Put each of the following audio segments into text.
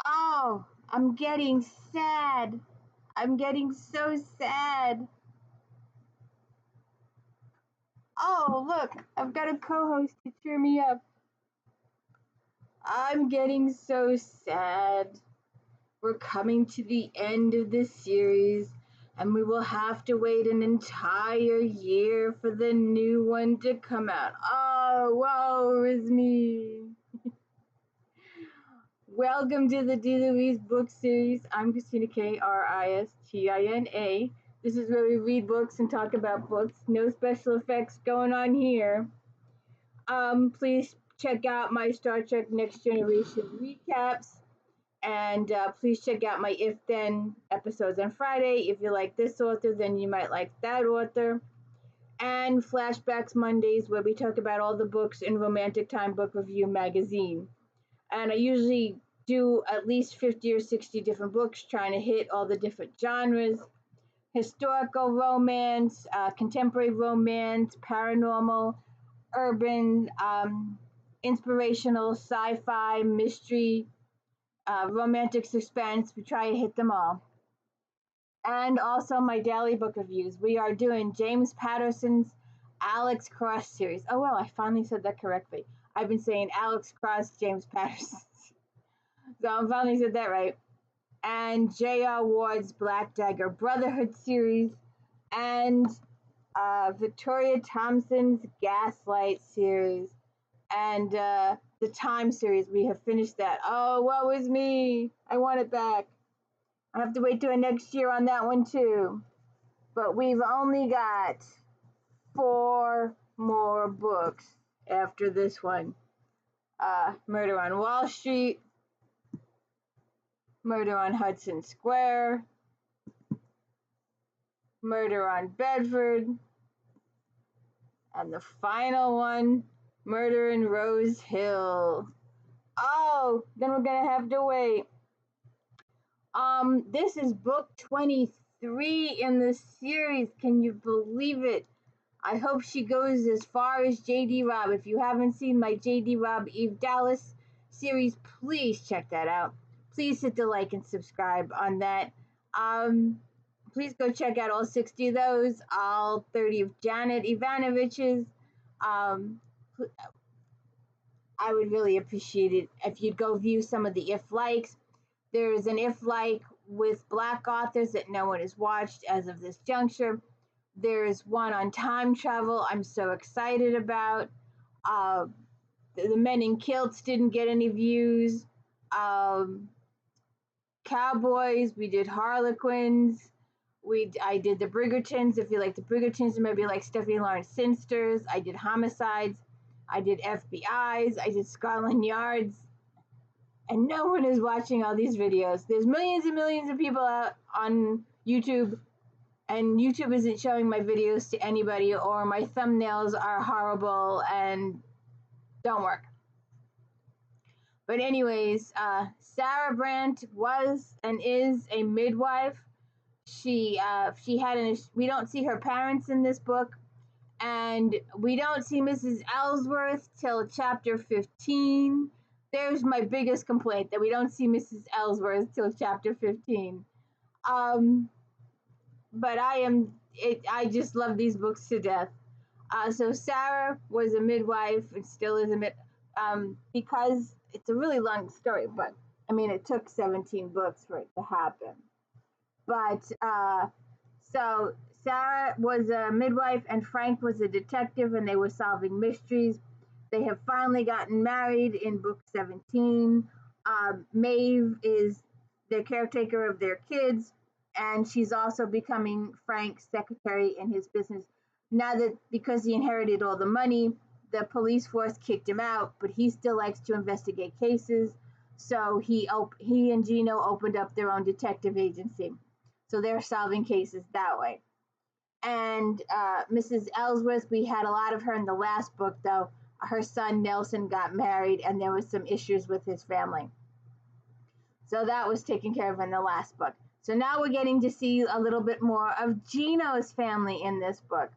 Oh, I'm getting sad. I'm getting so sad. Oh, look, I've got a co host to cheer me up. I'm getting so sad. We're coming to the end of this series, and we will have to wait an entire year for the new one to come out. Oh, woe is me. Welcome to the D. Louise book series. I'm Christina Kristina. This is where we read books and talk about books. No special effects going on here. Please check out my Star Trek Next Generation recaps. And please check out my If Then episodes on Friday. If you like this author, then you might like that author. And Flashbacks Mondays, where we talk about all the books in Romantic Time Book Review magazine. And I usually do at least 50 or 60 different books, trying to hit all the different genres: historical romance, contemporary romance, paranormal, urban, inspirational, sci fi, mystery, romantic suspense. We try to hit them all. And also my daily book reviews. We are doing James Patterson's Alex Cross series. Oh, well, I finally said that correctly. I've been saying Alex Cross, James Patterson. So I finally said that right. And J.R. Ward's Black Dagger Brotherhood series. And Victoria Thompson's Gaslight series. And the Time series. We have finished that. Oh, woe is me. I want it back. I have to wait till next year on that one too. But we've only got 4 more books after this one. Murder on Wall Street, Murder on Hudson Square, Murder on Bedford, and the final one, Murder in Rose Hill. Oh, then we're gonna have to wait. This is book 23 in the series. Can you believe it? I hope she goes as far as J.D. Robb. If you haven't seen my J.D. Robb Eve Dallas series, please check that out. Please hit the like and subscribe on that. Please go check out all 60 of those, all 30 of Janet Ivanovich's. I would really appreciate it if you'd go view some of the If Likes. There's an If Like with Black authors that no one has watched as of this juncture. There's one on time travel I'm so excited about. The Men in Kilts didn't get any views. Cowboys, we did Harlequins. I did the Bridgertons. If you like the Bridgertons, maybe like Stephanie Lawrence Sinsters. I did Homicides. I did FBI's. I did Scotland Yards. And no one is watching all these videos. There's millions and millions of people out on YouTube, and YouTube isn't showing my videos to anybody, or my thumbnails are horrible and don't work. But anyways, Sarah Brandt was and is a midwife. She we don't see her parents in this book, and we don't see Mrs. Ellsworth till chapter 15. There's my biggest complaint, that we don't see Mrs. Ellsworth till chapter 15. But I just love these books to death. So Sarah was a midwife and still is a because it's a really long story, but I mean, it took 17 books for it to happen. But so Sarah was a midwife and Frank was a detective, and they were solving mysteries. They have finally gotten married in book 17. Maeve is the caretaker of their kids, and she's also becoming Frank's secretary in his business. Now that, because he inherited all the money, the police force kicked him out, but he still likes to investigate cases. So he and Gino opened up their own detective agency. So they're solving cases that way. And Mrs. Ellsworth, we had a lot of her in the last book, though. Her son Nelson got married, and there was some issues with his family. So that was taken care of in the last book. So now we're getting to see a little bit more of Gino's family in this book.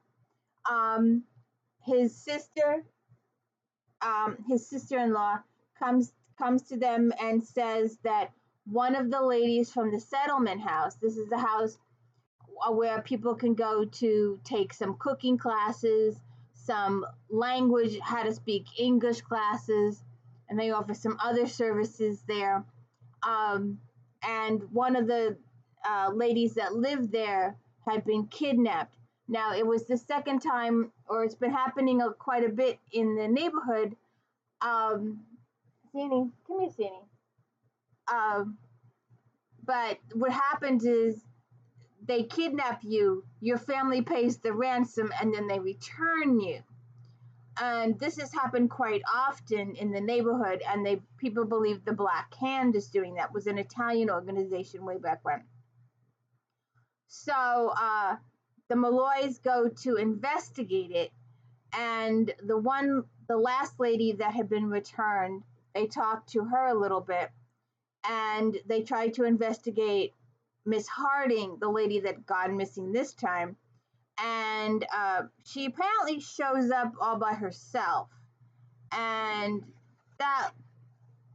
His sister-in-law comes to them and says that one of the ladies from the settlement house. This is the house where people can go to take some cooking classes, some language, how to speak English classes, and they offer some other services there. Um, and one of the ladies that lived there had been kidnapped. Now, it was the second time, or it's been happening quite a bit in the neighborhood. Sini, come here, Sini. Um, but what happens is they kidnap you, your family pays the ransom, and then they return you. And this has happened quite often in the neighborhood, and people believe the Black Hand is doing that. It was an Italian organization way back when. So the Malloys go to investigate it, and the last lady that had been returned, they talked to her a little bit, and they tried to investigate Miss Harding, the lady that gone missing this time, and she apparently shows up all by herself, and that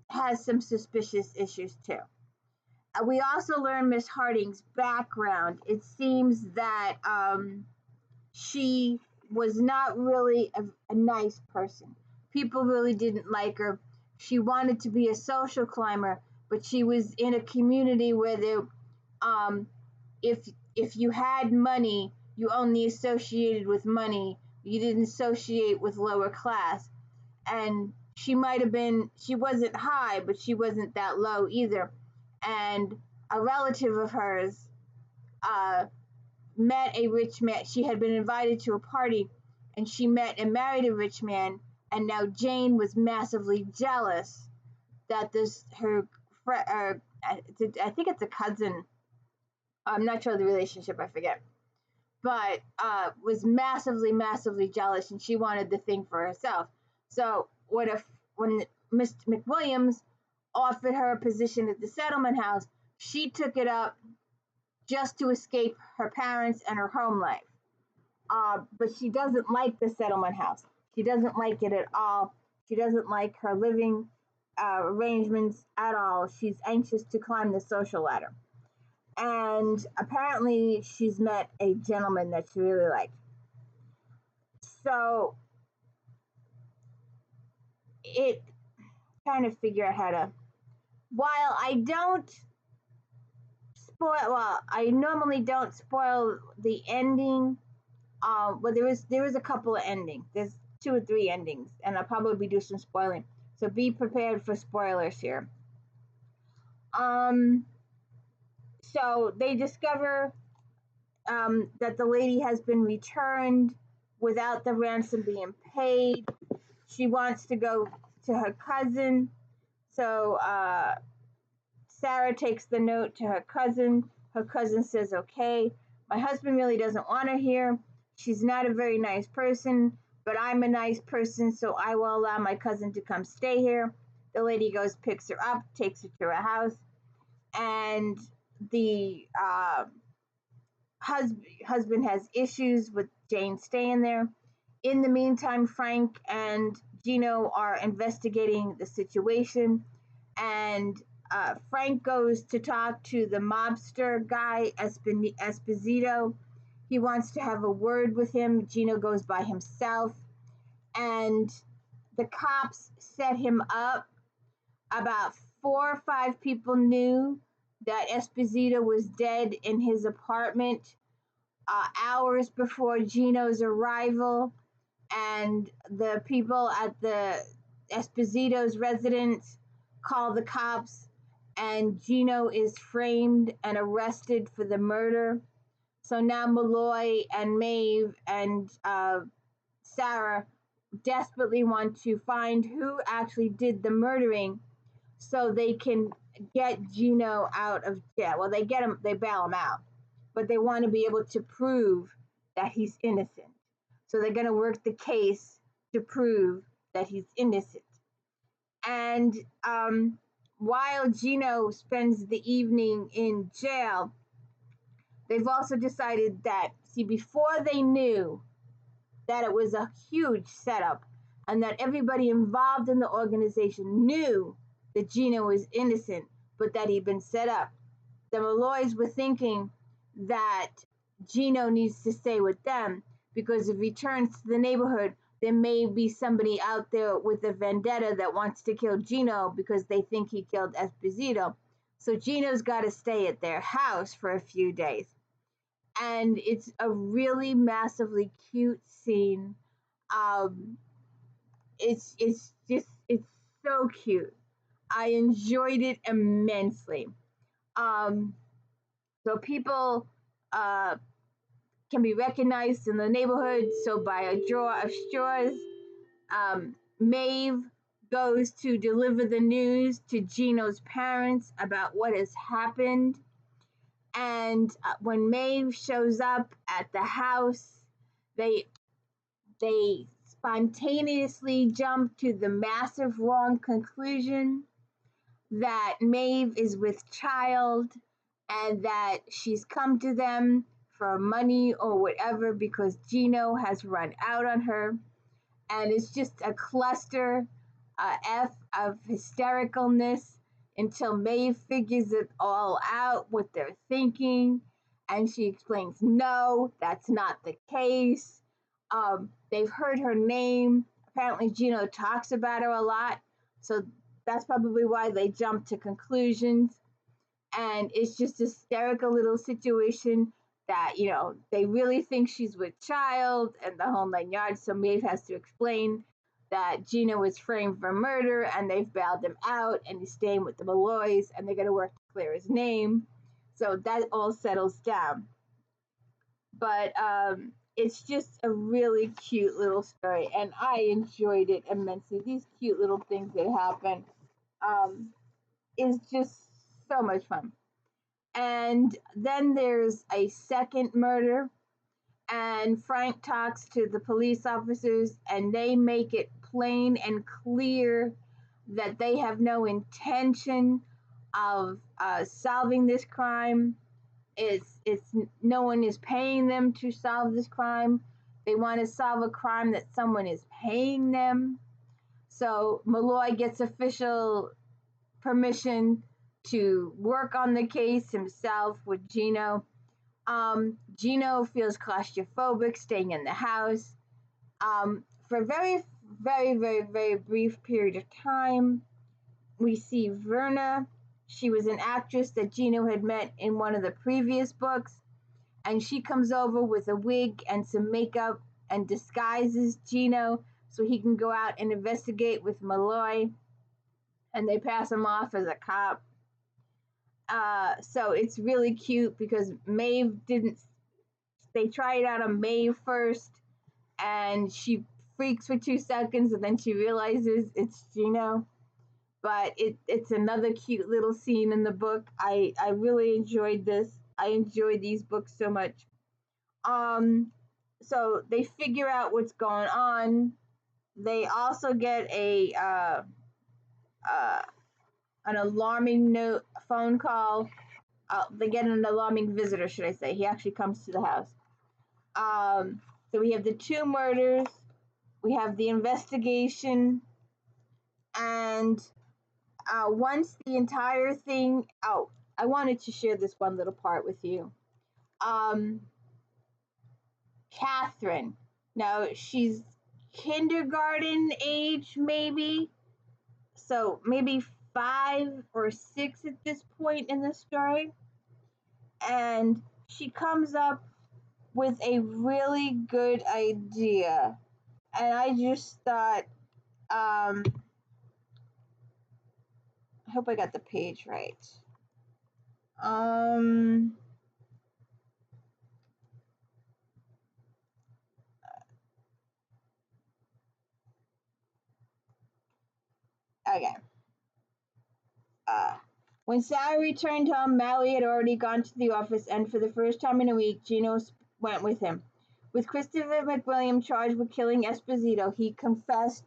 has some suspicious issues too. We also learn Miss Harding's background. It seems that she was not really a nice person. People really didn't like her. She wanted to be a social climber, but she was in a community where if you had money, you only associated with money. You didn't associate with lower class. And she wasn't high, but she wasn't that low either. And a relative of hers uh, met a rich man. She had been invited to a party, and she met and married a rich man. And now Jane was massively jealous that I think it's a cousin. I'm not sure the relationship, I forget. But was massively, massively jealous, and she wanted the thing for herself. So when Mr. McWilliams offered her a position at the settlement house, she took it up just to escape her parents and her home life. But she doesn't like the settlement house. She doesn't like it at all. She doesn't like her living arrangements at all. She's anxious to climb the social ladder. And apparently she's met a gentleman that she really liked. So it trying to figure out how to, while I don't I normally don't spoil the ending. Well, there is a couple of endings. There's 2 or 3 endings, and I'll probably do some spoiling. So be prepared for spoilers here. So they discover that the lady has been returned without the ransom being paid. She wants to go to her cousin. So Sarah takes the note to her cousin. Her cousin says, okay, my husband really doesn't want her here. She's not a very nice person, but I'm a nice person, so I will allow my cousin to come stay here. The lady goes, picks her up, takes her to her house, and the husband has issues with Jane staying there. In the meantime, Frank and Gino are investigating the situation, and Frank goes to talk to the mobster guy, Esposito. He wants to have a word with him. Gino goes by himself, and the cops set him up. About 4 or 5 people knew that Esposito was dead in his apartment hours before Gino's arrival, and the people at the Esposito's residence call the cops, and Gino is framed and arrested for the murder. So now Malloy and Maeve and Sarah desperately want to find who actually did the murdering so they can get Gino out of jail. Well, they bail him out, but they want to be able to prove that he's innocent. So they're going to work the case to prove that he's innocent. And while Gino spends the evening in jail, they've also decided that, before they knew that it was a huge setup and that everybody involved in the organization knew that Gino was innocent, but that he'd been set up. The Malloys were thinking that Gino needs to stay with them because if he turns to the neighborhood, there may be somebody out there with a vendetta that wants to kill Gino because they think he killed Esposito. So Gino's got to stay at their house for a few days. And it's a really massively cute scene. Um, it's so cute. I enjoyed it immensely. Um, so people uh, can be recognized in the neighborhood. So by a drawer of straws, Maeve goes to deliver the news to Gino's parents about what has happened. And when Maeve shows up at the house, they spontaneously jump to the massive wrong conclusion that Maeve is with child and that she's come to them for money or whatever because Gino has run out on her. And it's just a cluster F of hystericalness until Maeve figures it all out, what they're thinking. And she explains, no, that's not the case. They've heard her name. Apparently, Gino talks about her a lot. So that's probably why they jump to conclusions. And it's just a hysterical little situation that, they really think she's with child and the whole 9 yards. So Maeve has to explain that Gino was framed for murder and they've bailed him out and he's staying with the Malloys and they're going to work to clear his name. So that all settles down. But it's just a really cute little story and I enjoyed it immensely. These cute little things that happen is just so much fun. And then there's a second murder, and Frank talks to the police officers, and they make it plain and clear that they have no intention of solving this crime. It's no one is paying them to solve this crime. They want to solve a crime that someone is paying them. So Malloy gets official permission to work on the case himself with Gino. Gino feels claustrophobic staying in the house. For a very, very, very, very brief period of time, we see Verna. She was an actress that Gino had met in one of the previous books, and she comes over with a wig and some makeup and disguises Gino so he can go out and investigate with Malloy, and they pass him off as a cop. So it's really cute because Maeve didn't. They try it out on Maeve first, and she freaks for 2 seconds, and then she realizes it's Gino. But it's another cute little scene in the book. I really enjoyed this. I enjoy these books so much. So they figure out what's going on. They also get an alarming phone call. They get an alarming visitor, should I say. He actually comes to the house. So we have the 2 murders. We have the investigation. And once the entire thing... Oh, I wanted to share this one little part with you. Catherine. Now, she's kindergarten age, maybe. So maybe 5 or 6 at this point in the story. And she comes up with a really good idea. And I just thought, I hope I got the page right. Okay. When Sally returned home, Mally had already gone to the office, and for the first time in a week, Gino went with him. With Christopher McWilliam charged with killing Esposito, he confessed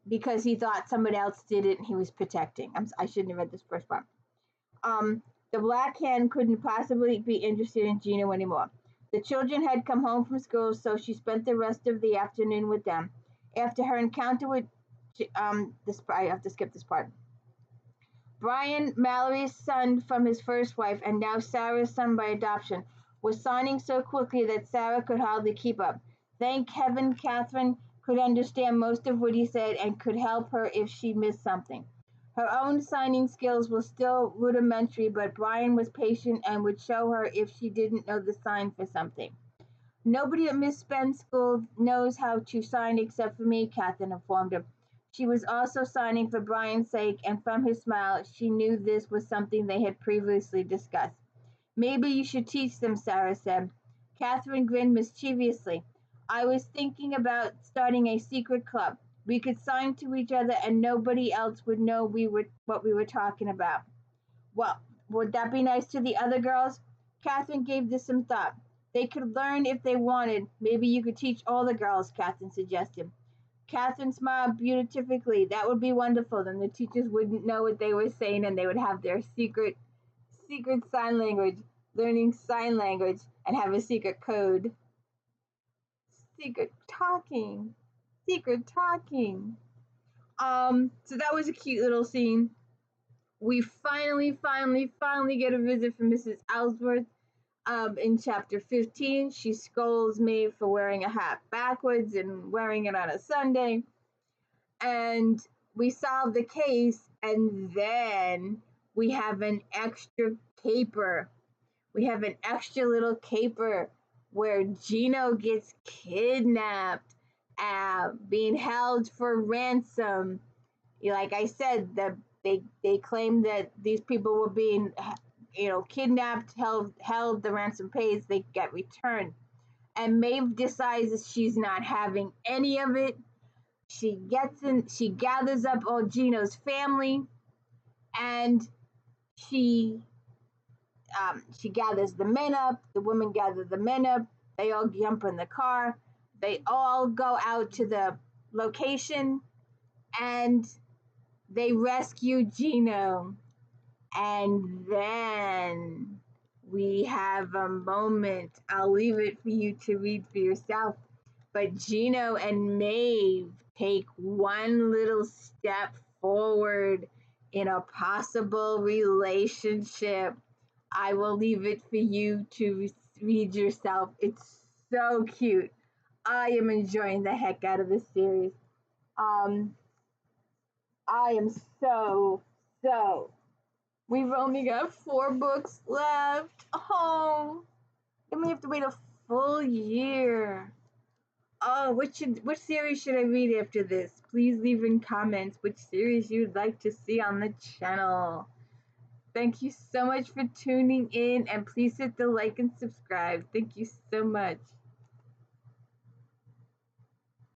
because he thought somebody else did it and he was protecting. I shouldn't have read this first part. The Black Hen couldn't possibly be interested in Gino anymore. The children had come home from school, so she spent the rest of the afternoon with them. After her encounter with this I have to skip this part. Brian, Mallory's son from his first wife, and now Sarah's son by adoption, was signing so quickly that Sarah could hardly keep up. Thank heaven Catherine could understand most of what he said and could help her if she missed something. Her own signing skills were still rudimentary, but Brian was patient and would show her if she didn't know the sign for something. Nobody at Miss Spence School knows how to sign except for me, Catherine informed him. She was also signing for Brian's sake, and from his smile, she knew this was something they had previously discussed. Maybe you should teach them, Sarah said. Catherine grinned mischievously. I was thinking about starting a secret club. We could sign to each other and nobody else would know what we were talking about. Well, would that be nice to the other girls? Catherine gave this some thought. They could learn if they wanted. Maybe you could teach all the girls, Catherine suggested. Catherine smiled beatifically. That would be wonderful. Then the teachers wouldn't know what they were saying and they would have their secret sign language, learning sign language, and have a secret code. Secret talking. Secret talking. So that was a cute little scene. We finally get a visit from Mrs. Ellsworth. In chapter 15, she scolds me for wearing a hat backwards and wearing it on a Sunday. And we solve the case, and then we have an extra caper. We have an extra little caper where Gino gets kidnapped, being held for ransom. Like I said, they claim that these people were being, kidnapped, held. The ransom pays, they get returned. And Maeve decides that she's not having any of it. She gathers up all Gino's family, and she gathers the men up. The women gather the men up. They all jump in the car. They all go out to the location, and they rescue Gino. And then we have a moment. I'll leave it for you to read for yourself. But Gino and Maeve take one little step forward in a possible relationship. I will leave it for you to read yourself. It's so cute. I am enjoying the heck out of this series. I am so. We've only got 4 books left. Oh, then we have to wait a full year. Oh, what series should I read after this? Please leave in comments which series you'd like to see on the channel. Thank you so much for tuning in, and please hit the like and subscribe. Thank you so much.